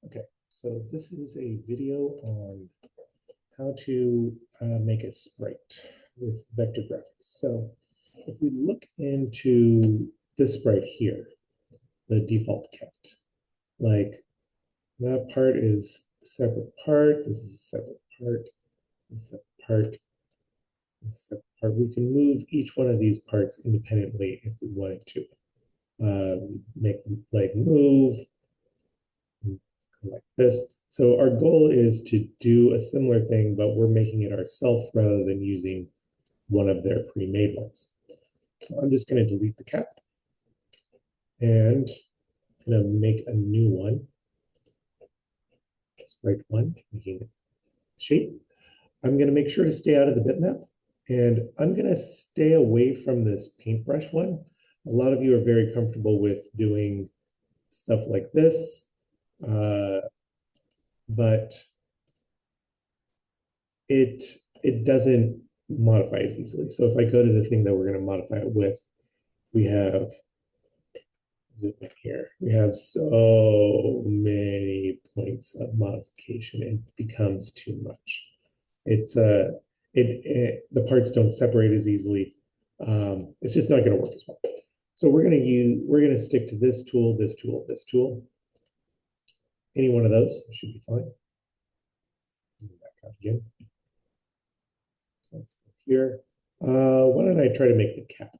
Okay, so this is a video on how to make a sprite with vector graphics. So if we look into this sprite here, the default cat, like that part is a separate part, this is a separate part, this is a part, this is a separate part. We can move each one of these parts independently if we wanted to. Make them like move, like this. So our goal is to do a similar thing, but we're making it ourselves rather than using one of their pre-made ones. So I'm just going to delete the cat and I'm going to make a new one. Just write one, making it shape. I'm going to make sure to stay out of the bitmap, and I'm going to stay away from this paintbrush one. A lot of you are very comfortable with doing stuff like this, but it doesn't modify as easily. So if I go to the thing that we're going to modify it with, we have here. We have so many points of modification. It becomes too much. It's the parts don't separate as easily. It's just not going to work as well. So we're going to stick to this tool, this tool, this tool. Any one of those should be fine. Back out again. So let's go here. Why don't I try to make the cat?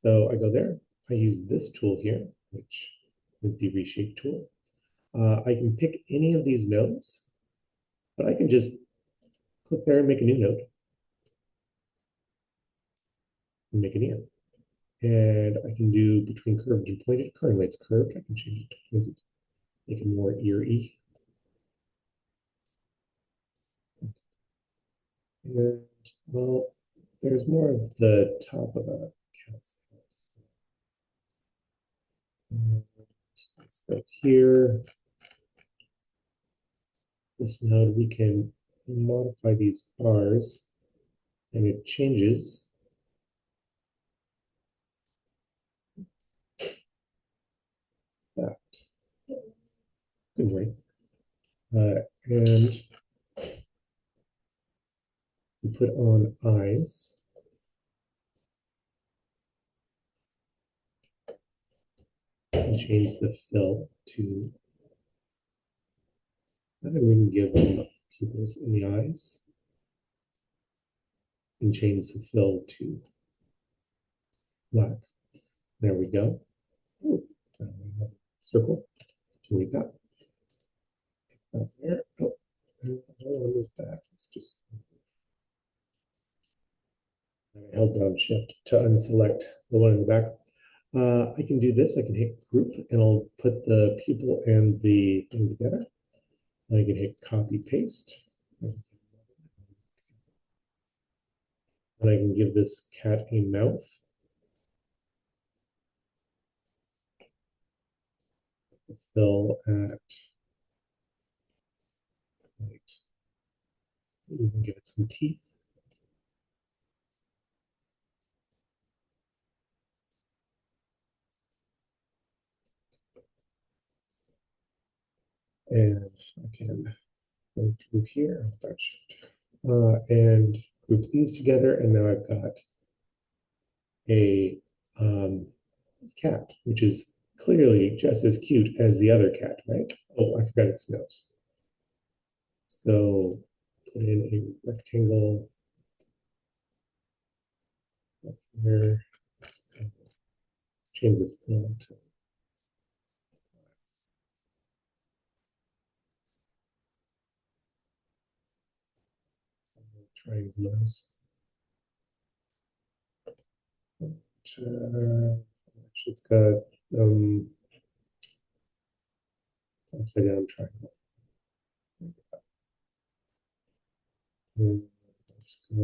So I go there. I use this tool here, which is the reshape tool. I can pick any of these nodes, but I can just click there and make a new node and make an ear. And I can do between curved and pointed. Currently it's curved. I can change it to pointed, make it more ear-y. And well, there's more of the top of a cat's head. Let's go here. This node, we can modify these bars and it changes that. Good way. And we put on eyes. And change the fill to, and then we can give them pupils in the eyes and change the fill to black. There we go. Oh, circle. Delete that. That there. Oh, I don't want to move that. Let's just I held down shift to unselect the one in the back. I can do this. I can hit group and I'll put the pupil and the thing together. I can hit copy paste. And I can give this cat a mouth. Fill at right. We can give it some teeth. And I can go through here, and group these together. And now I've got a cat, which is clearly just as cute as the other cat, right? Oh, I forgot its nose. Let's go put in a rectangle up here. Change the fill to triangle nose. It's got upside down triangle. And let's go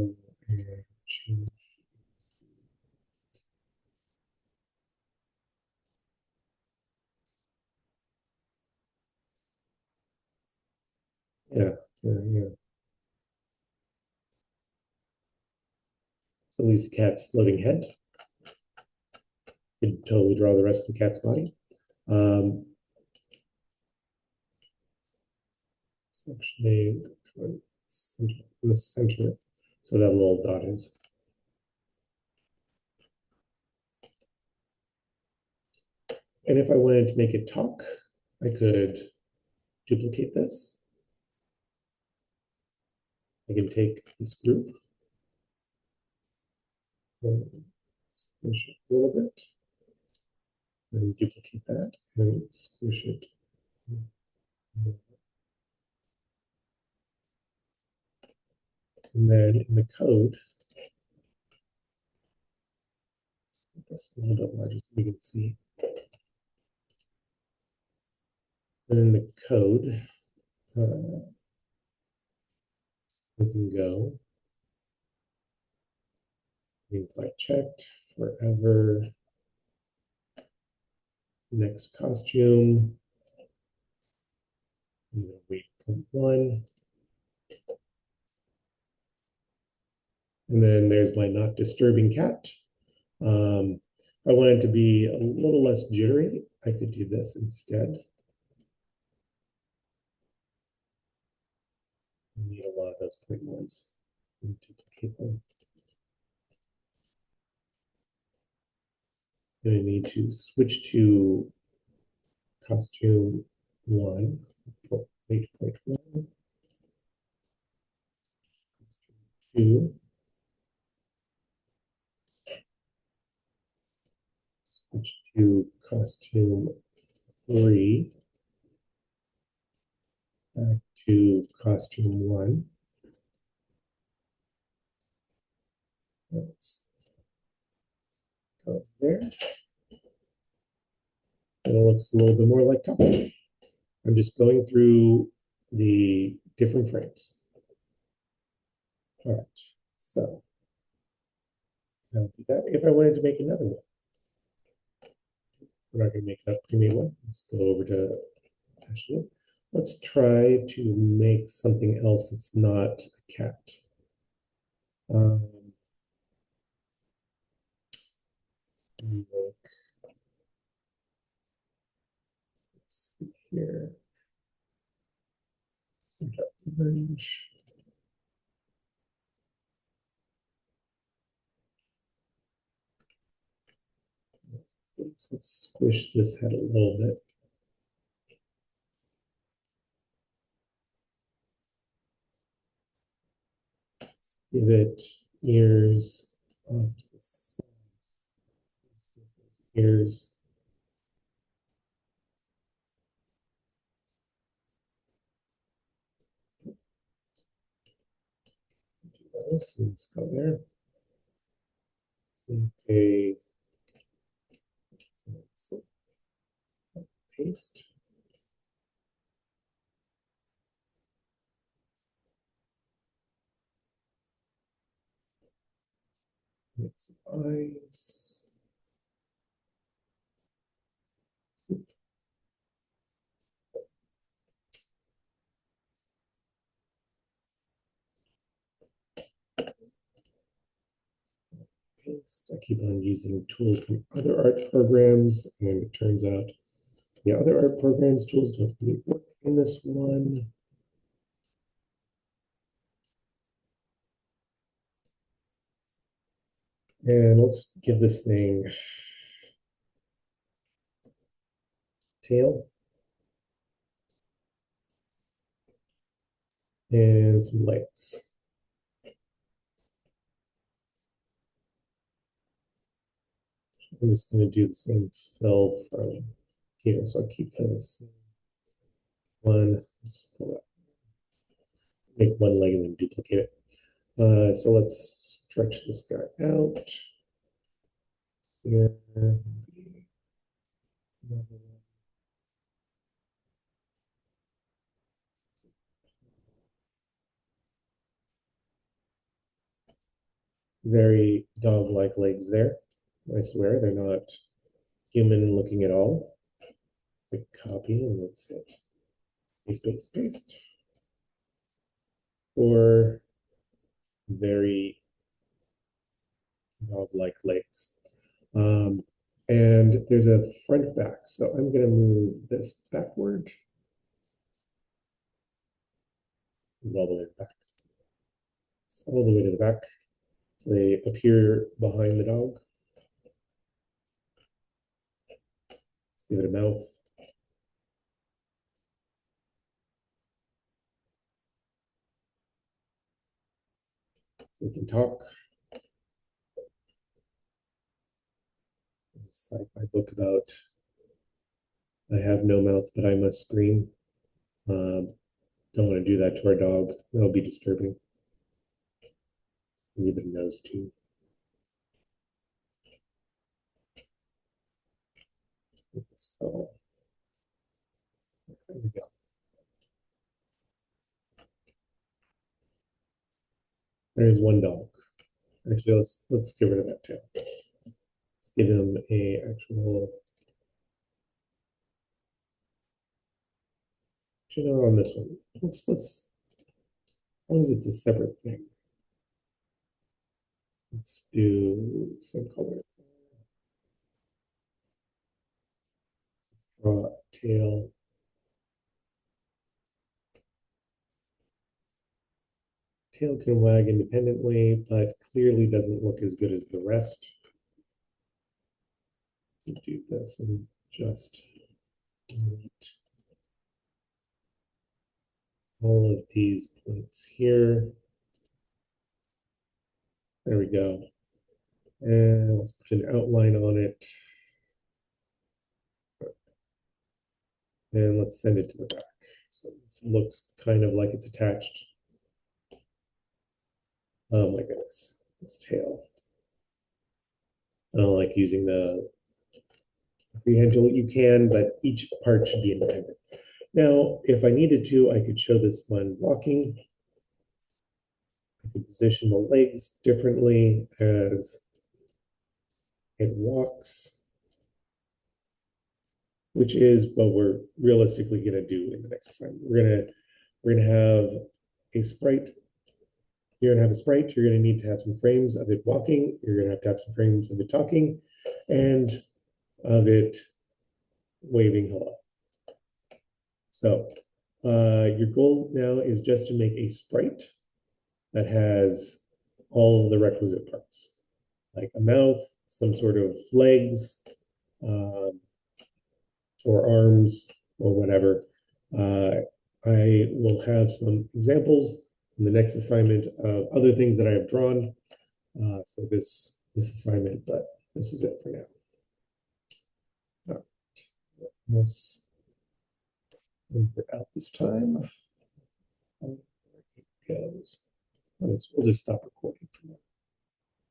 and change. Yeah. So at least the cat's floating head. You can totally draw the rest of the cat's body. Um, actually in the center, so that little dot is. And if I wanted to make it talk, I could duplicate this. I can take this group and squish it a little bit, and duplicate that and squish it. And then in the code, this a little bit larger so you can see. In the code, we can go like checked forever. Next costume. Wait 1. And then there's my not disturbing cat. If I wanted to be a little less jittery, I could do this instead. I need a lot of those point ones. Duplicate them. And I need to switch to costume 1, 8.1, 2, switch to costume 3, back to costume 1. Let's go there. And it looks a little bit more like top. I'm just going through the different frames. All right, so I'll do that. If I wanted to make another one, we're not going to make that pre-made one. Let's go over to Ashley. Let's try to make something else that's not a cat. Let's see here. Orange. Let's squish this head a little bit. Give it ears off to the side. Ears. Let's go there. Okay. So paste. Make some eyes. Paste. I keep on using tools from other art programs, and it turns out the other art programs tools don't really work in this one. And let's give this thing tail and some legs. I'm just going to do the same fill from here. So I'll keep this one, make one leg and then duplicate it. So let's stretch this guy out. Here. Very dog-like legs there. I swear they're not human looking at all. Like copy and let's hit paste, paste, paste. Or very dog-like legs. And there's a front back. So I'm going to move this backward. All the way back. All the way to the back. So they appear behind the dog. Let's give it a mouth. We can talk. It's like my book about I have no mouth, but I must scream. Don't want to do that to our dog. That'll be disturbing. Leave it a nose too. So there we go. There's one dog. Actually, let's get rid of that tail. Let's give him a actual. On this one. Let's as long as it's a separate thing. Let's do some color. Draw a tail. Tail can wag independently, but clearly doesn't look as good as the rest. Do this and just delete all of these points here. There we go. And let's put an outline on it. And let's send it to the back. So this looks kind of like it's attached. Oh my goodness, this tail. I don't like using the freehand tool. You can, but each part should be independent. Now, if I needed to, I could show this one walking. I could position the legs differently as it walks, which is what we're realistically going to do in the next assignment. We're gonna have a sprite. You're gonna have a sprite. You're gonna need to have some frames of it walking. You're gonna have to have some frames of it talking, and of it waving hello. So your goal now is just to make a sprite that has all of the requisite parts, like a mouth, some sort of legs, or arms, or whatever. I will have some examples in the next assignment of other things that I have drawn for this assignment, but this is it for now. All right. Let's enter out this time. There it goes. We'll just stop recording.